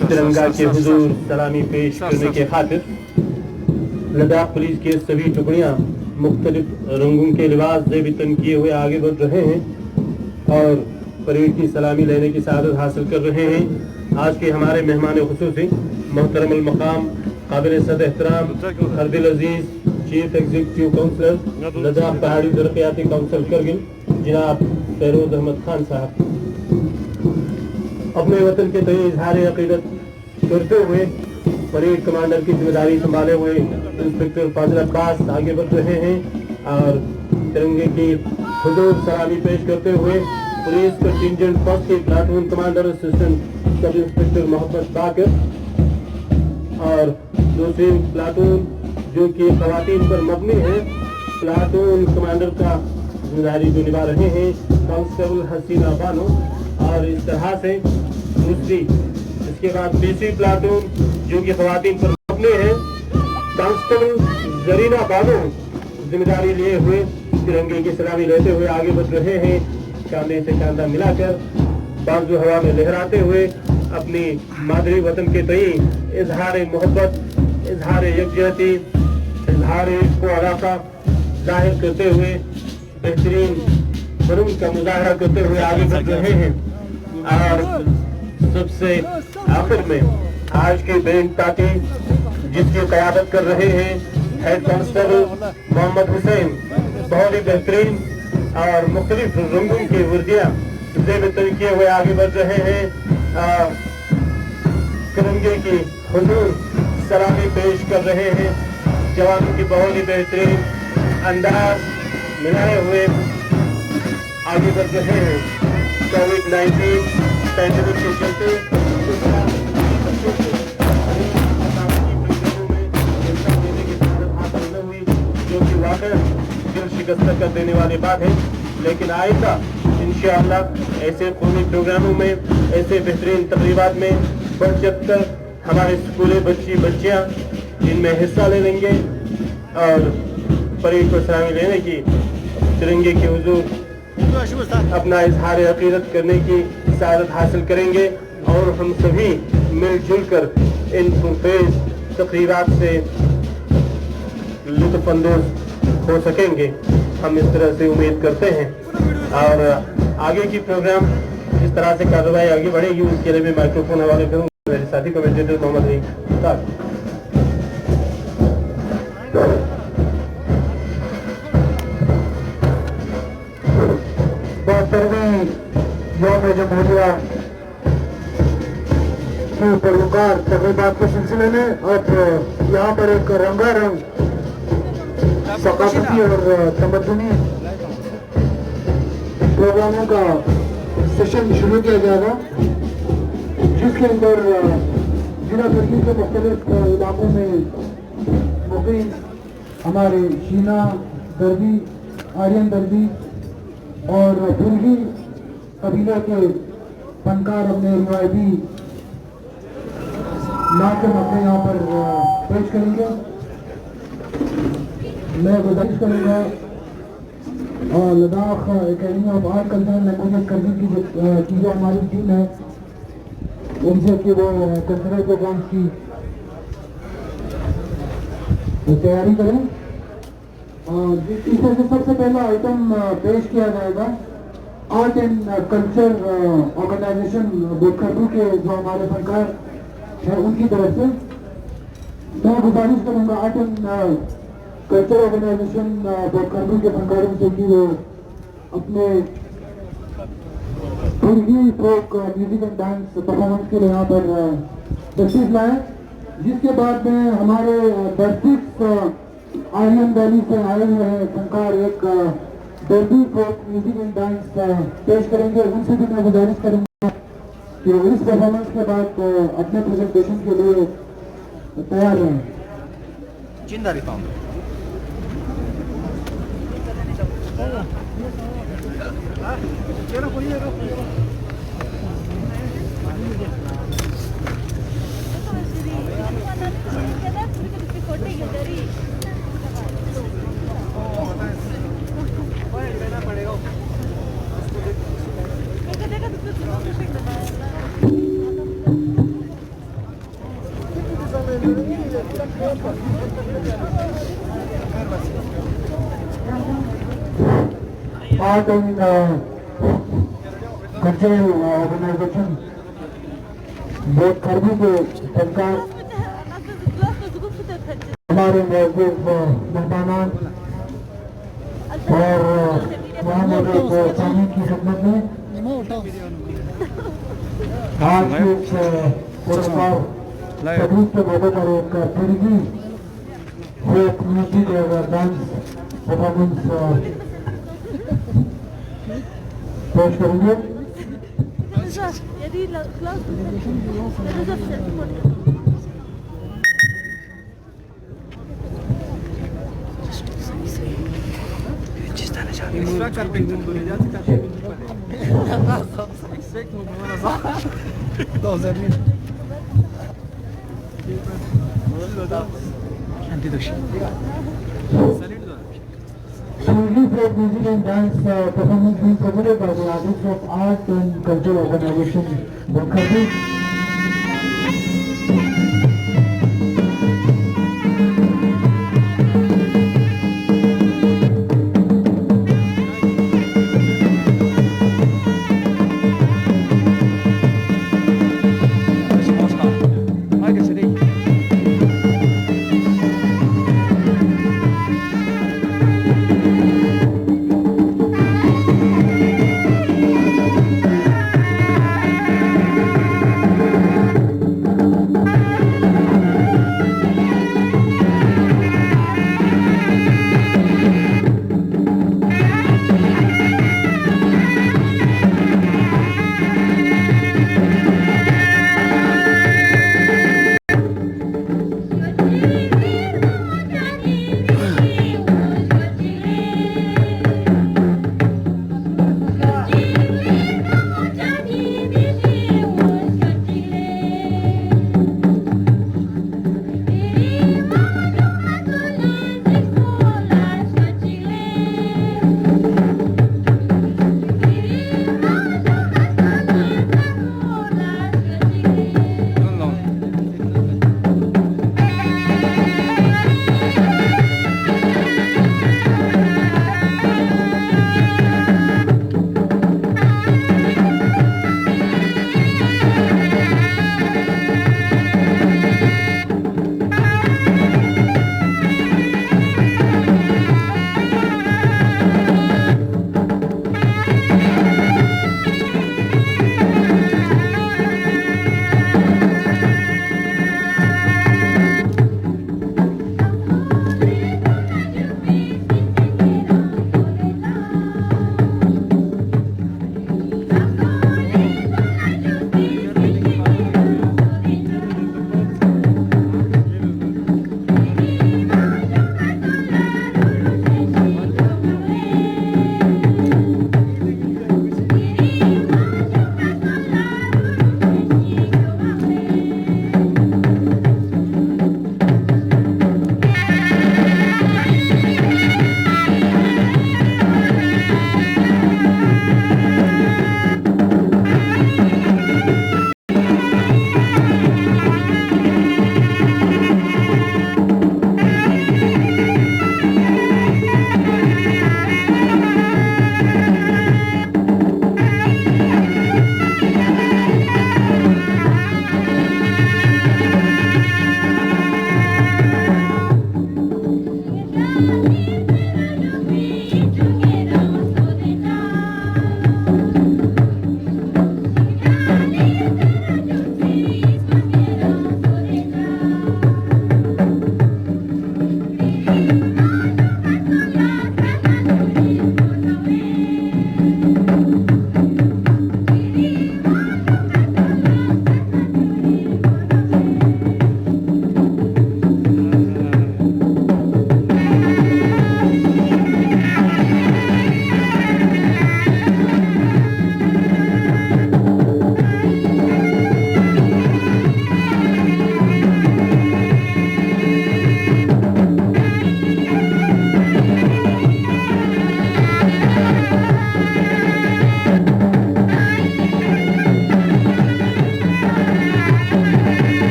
तिरंगा के हुजूर सलामी पेश करने के खातिर लद्दाख पुलिस के सभी टुकड़ियां मुख्तलिफ रंगों के लिबास ज़ेब-ए-तन किए हुए आगे बढ़ रहे हैं और परेड की सलामी लेने की सआदत हासिल कर रहे हैं। आज के हमारे मेहमान खुसूसी मोहतरम अल मकाम काबिल सद एहतराम करगिल अजीज चीफ एग्जीक्यूटिव काउंसलर लद्दाख पहाड़ी तरक्याती काउंसिल करगिल जनाब फैरोज अहमद खान साहब, अपने वतन के तय इजहार अकीदत करते हुए परेड कमांडर की जिम्मेदारी संभाले हुए इंस्पेक्टर फाजिल अब्बास आगे बढ़ रहे हैं और तिरंगे की हुजूर सलामी पेश करते हुए पुलिस कंटिंजेंट फर्स्ट के platoon commander assistant sub inspector Mohammad Baqir और दूसरी प्लाटून जो कि खवातीन पर मबनी है, प्लाटून कमांडर का जिम्मेदारी जो निभा रहे हैं कांस्टेबल हसीना बानो, और इस तरह से दूसरी इसके बाद तीसरी प्लाटून जो कि खवातीन पर मबनी है कांस्टेबल जरीना बानो जिम्मेदारी लिए हुए तिरंगे की सलामी लेते हुए आगे बढ़ रहे हैं, कांधे से कांधा मिलाकर बाजू हवा में लहराते हुए अपनी मादरी वतन के तई इजहार मोहब्बत, इजहार यकजहती, इजहार को अलाका जाहिर करते हुए बेहतरीन फनून का मुजाहरा करते हुए आगे बढ़ रहे हैं। और सबसे आखिर में आज के बैंड पार्टी जिसकी क़यादत कर रहे हैं हेड कांस्टेबल मोहम्मद हुसैन, बहुत ही बेहतरीन और मुख्तलिफ रंगों की वर्दियाँ ज़ेब-ए-तन किए हुए आगे बढ़ रहे हैं। तिरंगे की हुजूर सलामी पेश कर रहे हैं, जवानों की बहुत ही बेहतरीन अंदाज मिलाए हुए आगे बढ़ रहे हैं। कोविड-19 पैंडेमिक के चलते वाक़या दिल शिकस्त कर देने वाली बात है, लेकिन आइंदा इंशाअल्लाह ऐसे कौमी प्रोग्रामों में, ऐसे बेहतरीन तकरीबात में बढ़ चढ़ कर हमारे स्कूली बच्चियाँ इनमें हिस्सा ले लेंगे और परेड को सलामी लेने की, तिरंगे के हुजूर अपना इजहार अकीदत करने की सआदत हासिल करेंगे और हम सभी मिलजुल कर इन पुरफैज़ तकरीबात से लुत्फ़ अंदोज़ हो सकेंगे। हम इस तरह से उम्मीद करते हैं और आगे की प्रोग्राम इस तरह से कार्रवाई आगे बढ़ेगी, उसके लिए मैं माइक्रोफोन हवाले करूँगा मेरे साथी कमेंटेटर मोहम्मद अली साहब। यौम जमहूरिया की पुरवकार तकरीबात के सिलसिले में अब यहाँ पर एक रंगारंग सकाफती और तमद्दुनी प्रोग्रामों का सेशन शुरू किया जाएगा, जिसके अंदर जिला तरकीब के मुख्तलिफ इलाकों में मुक़ीम हमारे शीना दर्दी, आर्यन दर्दी और भुलगी कबीले के फनकार अपने रिवायती नाचम अपने यहाँ पर पेश करेंगे। मैं गुजारिश करूँगा और Ladakh academy of art cultural language करने की जो हमारी टीम है उनसे कि वो कल्चरल प्रोग्राम्स की तैयारी करें। इसमें से सबसे पहला आइटम पेश किया जाएगा art and culture organisation Botkharbu के जो हमारे फनकार है उनकी तरफ से। मैं गुजारिश करूँगा art and culture organisation Botkharbu के फनकारों से कि वो अपने Hindi folk music and dance performance के लिए यहाँ पर तशरीफ लाएँ, जिसके बाद में हमारे 36 आर्यन वैली से आए हुए हैं फनकार एक दर्दी फोक म्यूजिक एंड डांस पेश करेंगे। उनसे भी मैं गुजारिश करूँगा कि वो इस परफॉर्मेंस के बाद अपने प्रेजेंटेशन के लिए तैयार रहें। Art and cultural organisation Botkharbu के फनकार हमारे मौजूद मेहमानान और वहाँ मौजूद सामी की खिदमत में आज के पुरस्कार तकरीब के मौके पर एक फिरगी फोक म्यूजिक और डांस परफॉर्मेंस पेश करेंगे। Folk music and dance performance being promoted by the artists of art and cultural organization Botkharbu.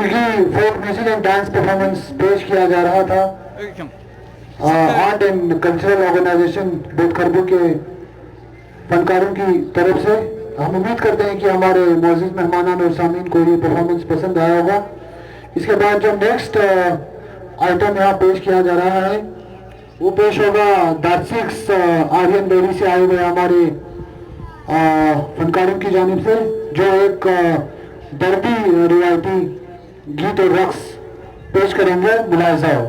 تلگی folk music and dance performance پیش کیا جا رہا تھا آرٹ اینڈ کلچرل آرگنائزیشن بیت خربو کے فنکاروں کی طرف سے. ہم امید کرتے ہیں کہ ہمارے معزز مہمانان اور سامعین کو یہ پرفارمنس پسند آیا ہوگا. اس کے بعد جو نیکسٹ آئٹم یہاں پیش کیا جا رہا ہے وہ پیش ہوگا دارسکس آرین ویلی سے آئے ہوئے ہمارے فنکاروں کی جانب سے, جو ایک دربی روایتی گیت اور رقص پیش کریں گے. ملاحظہ ہو.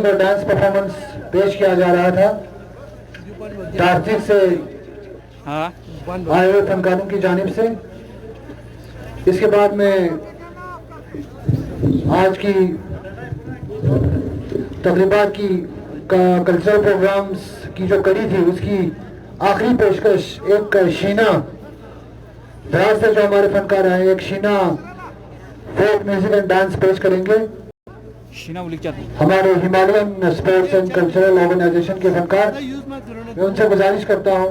سندر ڈانس پرفارمنس پیش کیا جا رہا تھا ڈارچک سے آئے ہوئے فنکاروں کی جانب سے. اس کے بعد میں آج کی تقریبات کی کلچرل پروگرامز کی جو کڑی تھی اس کی آخری پیشکش ایک شینا دراز سے جو ہمارے فنکار ہیں ایک Shina folk music and dance پیش کریں گے. ہمارے Himalayan sports and cultural organisation کے فنکار, میں ان سے گزارش کرتا ہوں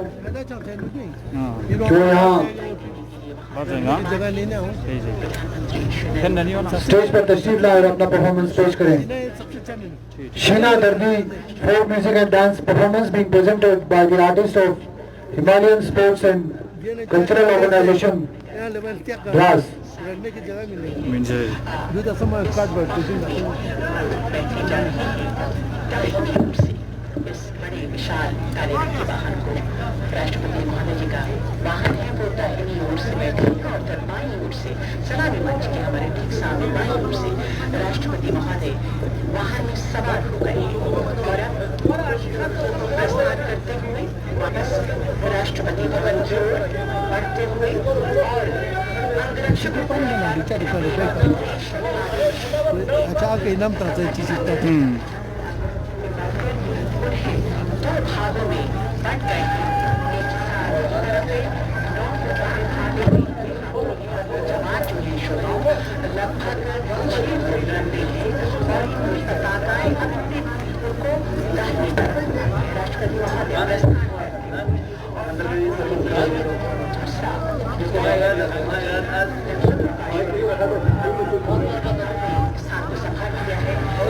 جو یہاں اسٹیج پر تشریف لائے اور اپنا پرفارمنس پیش کریں. Shina Dardi folk music and dance performance being presented by the artist of Himalayan Sports and Cultural Organization Dras. विशाल कार्यक्रम के वाहन को राष्ट्रपति महोदय जी का वाहन है वो दाहिनी ओर से बैठेगा और फिर बाईं ओर से सलामी मंच के हमारे ठीक सामने बाईं ओर से राष्ट्रपति महोदय वाहन में सवार हो गए और अब प्रस्थान करते हुए वापस राष्ट्रपति भवन की ओर बढ़ते हुए और अंगरक्षकों को दो भागों में बंट गए. जवान जो है श्रोताओं लगभग 6 फुट लंबे हैं और पूरी पताकाएं अपने को दाहिने तरफ राष्ट्रपति महोदय स्थान को संभाल लिया है और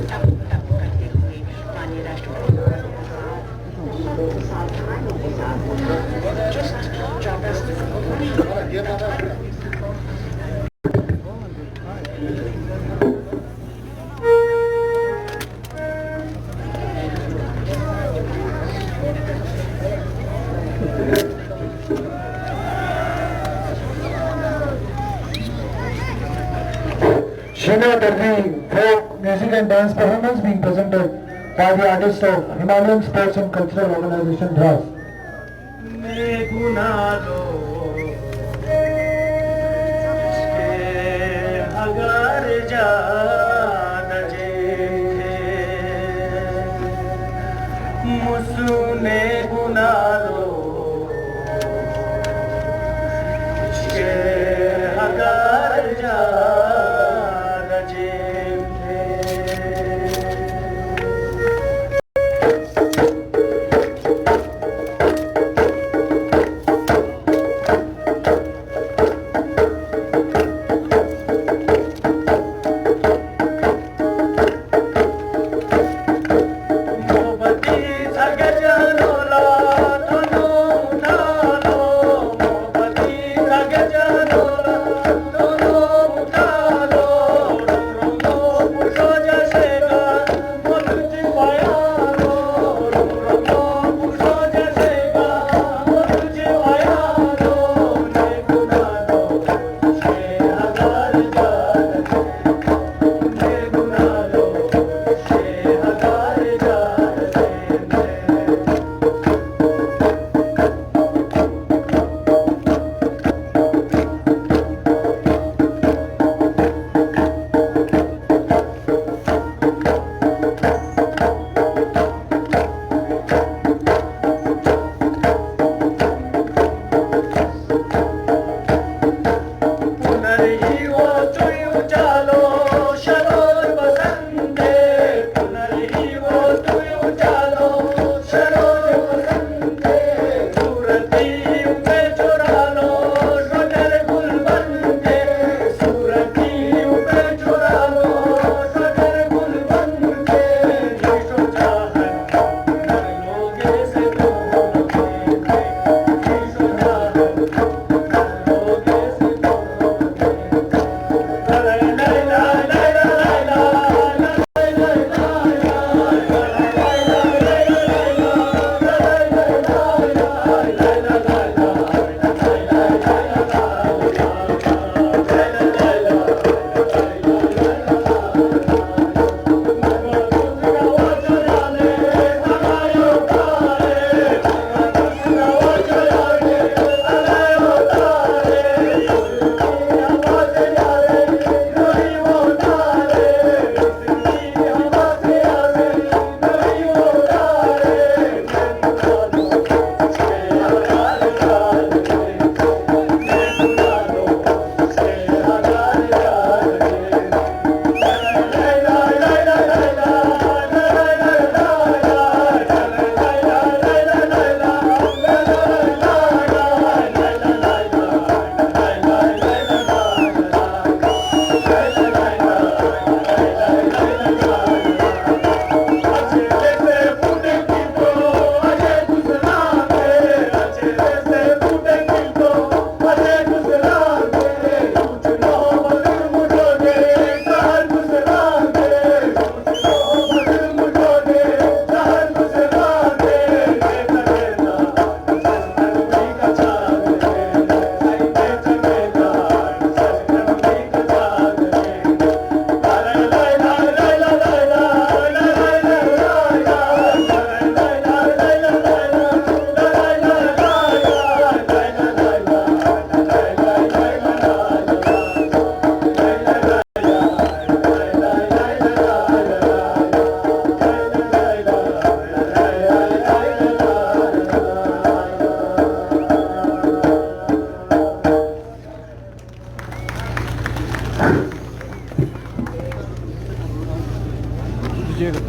टप टप करते हुए माननीय राष्ट्रपति Sheena Dardi folk music and dance performance being presented by the artists of Himalayan Sports and Cultural Organization Dras.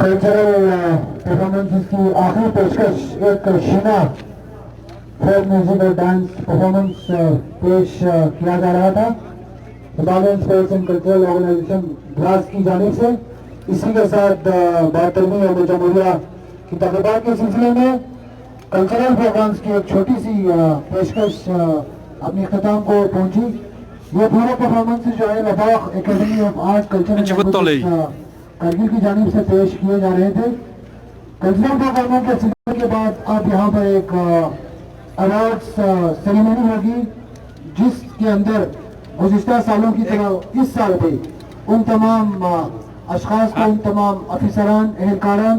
Cultural performances की आखिरी पेशकश एक शीना फोक म्यूजिक और डांस परफॉर्मेंस पेश किया जा रहा था Himalayan sports and cultural organisation Dras की जानिब से। इसी के साथ 72वीं यौम जमहूरिया की तकरीबात के सिलसिले में कल्चरल प्रोग्राम्स की एक छोटी सी पेशकश अपने अख्ताम को पहुंची। ये पूरे परफॉर्मेंस जो है Ladakh academy of art culture Kargil की जानिब से पेश किए जा रहे थे। कल्चरल प्रोग्रामों के सिलसिले के बाद अब यहाँ पर एक अवार्ड्स सेरेमनी होगी जिसके अंदर गुज़िश्ता सालों की तरह इस साल भी उन तमाम अशखास को, उन तमाम अफसरान, एहलकारान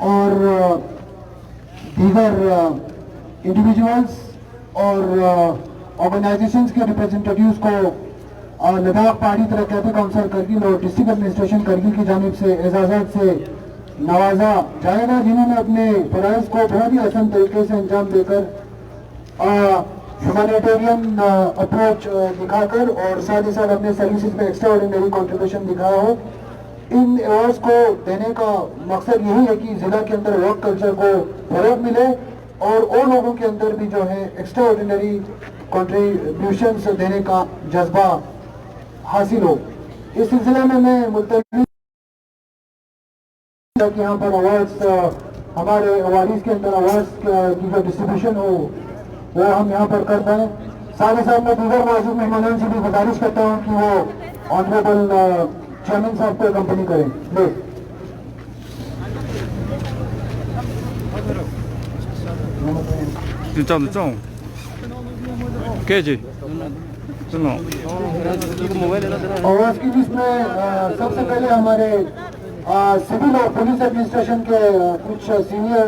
और दीगर इंडिविजुअल्स और ऑर्गेनाइजेशंस के रिप्रेजेंटेटिव्स को लद्दाख पहाड़ी तरक्याती काउंसिल करगिल और डिस्ट्रिक्ट एडमिनिस्ट्रेशन करगिल की जानिब से एजाज़त से नवाजा जाएगा, जिन्होंने अपने फ़राइज़ को बहुत ही आसान तरीके से अंजाम देकर ह्यूमैनिटेरियन अप्रोच दिखाकर और साथ ही साथ अपने सर्विसेज में एक्स्ट्रा ऑर्डिनरी कॉन्ट्रीब्यूशन दिखाया हो। इन अवार्ड्स को देने का मकसद यही है कि ज़िला के अंदर वर्क कल्चर को फ़रोग़ मिले और लोगों के अंदर भी जो है एक्स्ट्रा ऑर्डिनरी कॉन्ट्रीब्यूशंस देने का जज्बा हासिल हो। इस सिलसिले में मैं मुल्तज़िम कि यहाँ पर अवार्ड्स हमारे अवार्डीज़ के अंदर अवार्ड्स की जो डिस्ट्रीब्यूशन हो वो हम यहाँ पर कर पाएँ। साथ ही साथ मैं दीगर मौजूद मेहमानों से भी गुजारिश करता हूँ कि वो ऑनरेबल चेयरमैन साहब को कंपनी करें। अवार्ड्स की जिसमें सबसे पहले हमारे सिविल और पुलिस एडमिनिस्ट्रेशन के कुछ सीनियर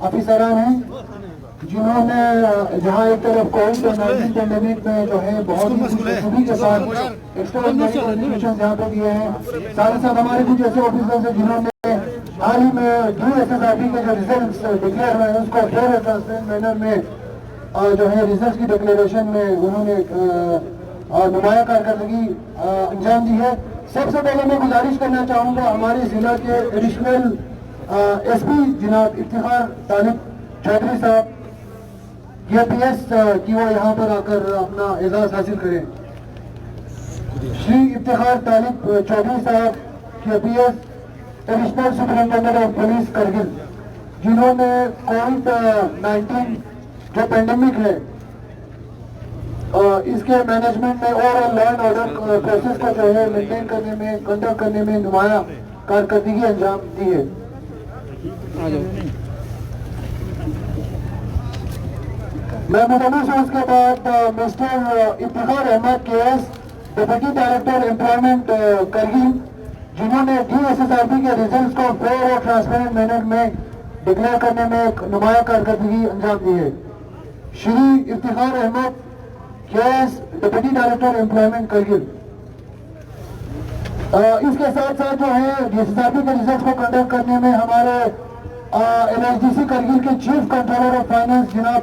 अफसरान हैं जिन्होंने जहां एक तरफ कोविड-19 पैंडेमिक में जो है बहुत ही खुशखबरी के साथ एक्स्ट्राऑर्डिनरी कॉन्ट्रीब्यूशन यहाँ पे दिए हैं। साथ ही साथ हमारे कुछ ऐसे ऑफिसर्स हैं जिन्होंने हाल ही में DSSRB के जो रिजल्ट्स डिक्लेयर हुए हैं उसको फेयर और ट्रांसपेरेंट मैनर में जो है रिजल्ट्स की डिक्लेरेशन में उन्होंने नुमाया कारकर्दगी अंजाम दी है। सबसे पहले मैं गुजारिश करना चाहूँगा हमारे जिला के एडिशनल SP जनाब इफ्तिखार तालिब चौधरी साहब KPS की वो यहाँ पर आकर अपना एजाज हासिल करें। श्री इफ्तिखार तालिब चौधरी साहब KPS additional superintendent of police Kargil, जिन्होंने कोविड-19 जो पेंडेमिक है इसके मैनेजमेंट में और लॉ एंड ऑर्डर प्रोसेस को जो है मेंटेन करने में, कंडक्ट करने में नुमाया कारकर्दगी अंजाम दी है। मैं मुतमस हूँ उसके बाद mister Iftikhar Ahmed KS deputy director employment Kargil, जिन्होंने DSSRB के रिजल्ट्स को फेयर और ट्रांसपेरेंट मैनर में डिक्लेयर करने में एक नुमाया कारकर्दगी अंजाम दी है। Shri Iftikhar Ahmed KS deputy director employment Kargil. इसके साथ साथ जो है DSSRB के रिजल्ट्स को कंडक्ट करने में हमारे NSDC करगिल के चीफ कंट्रोलर ऑफ फाइनेंस जनाब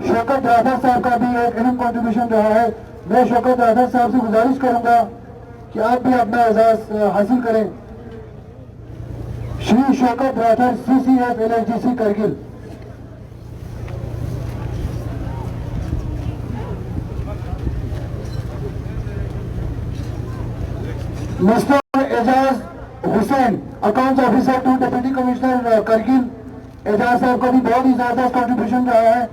शौकत राठौर साहब का भी एक अहम कॉन्ट्रीब्यूशन रहा है। मैं शौकत राठौर साहब से गुजारिश करूंगा कि आप भी अपना एजाज हासिल करें। Shri Shaukat Rathore CCF NSDC Kargil. Mister Ejaz Hussain accounts officer to deputy commissioner Kargil, Ejaz साहब का भी बहुत ही ज़बरदस्त कॉन्ट्रीब्यूशन रहा है।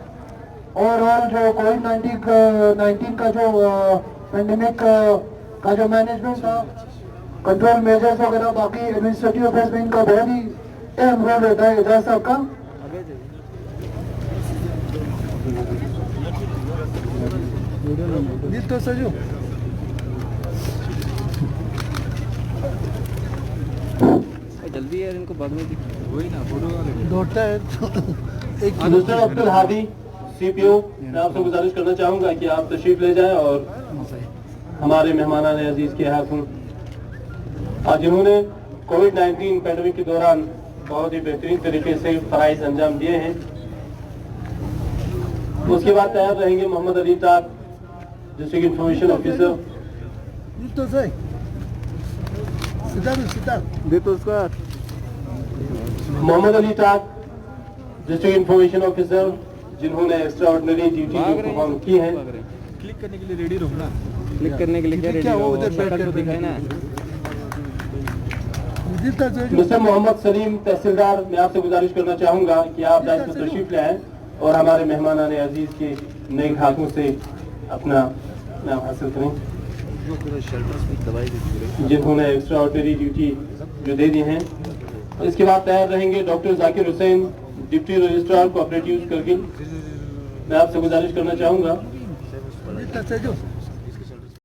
ओवरऑल जो कोविड-19 का जो पेंडेमिक का जो मैनेजमेंट था, कंट्रोल मेजर्स वगैरह, बाकी एडमिनिस्ट्रेटिव अफेयर्स में इनका बहुत ही अहम रोल रहता है एजाज साहब का। जल्दी यार इनको बाद में वही ना फोटो दौड़ता है। मिस्टर अब्दुल हादी CPO, मैं आपसे गुजारिश करना चाहूँगा कि आप तशरीफ ले जाएं और हमारे मेहमानान अजीज़ के हाथों आज जिन्होंने कोविड-19 पैंडेमिक के दौरान बहुत ही बेहतरीन तरीके से फ़राइज़ अंजाम दिए हैं। उसके बाद तैयार रहेंगे मोहम्मद अली ताक, डिस्ट्रिक्ट इंफॉर्मेशन ऑफिसर। दे तो उसका मोहम्मद अली टाक, डिस्ट्रिक्ट इंफॉर्मेशन ऑफिसर, जिन्होंने एक्स्ट्रा ऑर्डिनरी ड्यूटी जो परफॉर्म की है। क्लिक करने के लिए रेडी रहो ना। क्लिक करने के लिए क्या रेडी रहो, शक्ल तो दिखाए ना। मिस्टर मोहम्मद सलीम तहसीलदार, मैं आपसे गुजारिश करना चाहूंगा कि आप डाइस पर तशरीफ ले आएं और हमारे मेहमानान अजीज के नए हाथों से अपना नाम हासिल करें, जिन्होंने एक्स्ट्रा ऑर्डिनरी ड्यूटी जो दे दी हैं। और इसके बाद तैयार रहेंगे doctor Zakir Hussain, deputy registrar cooperative Kargil. मैं आपसे गुजारिश करना चाहूंगा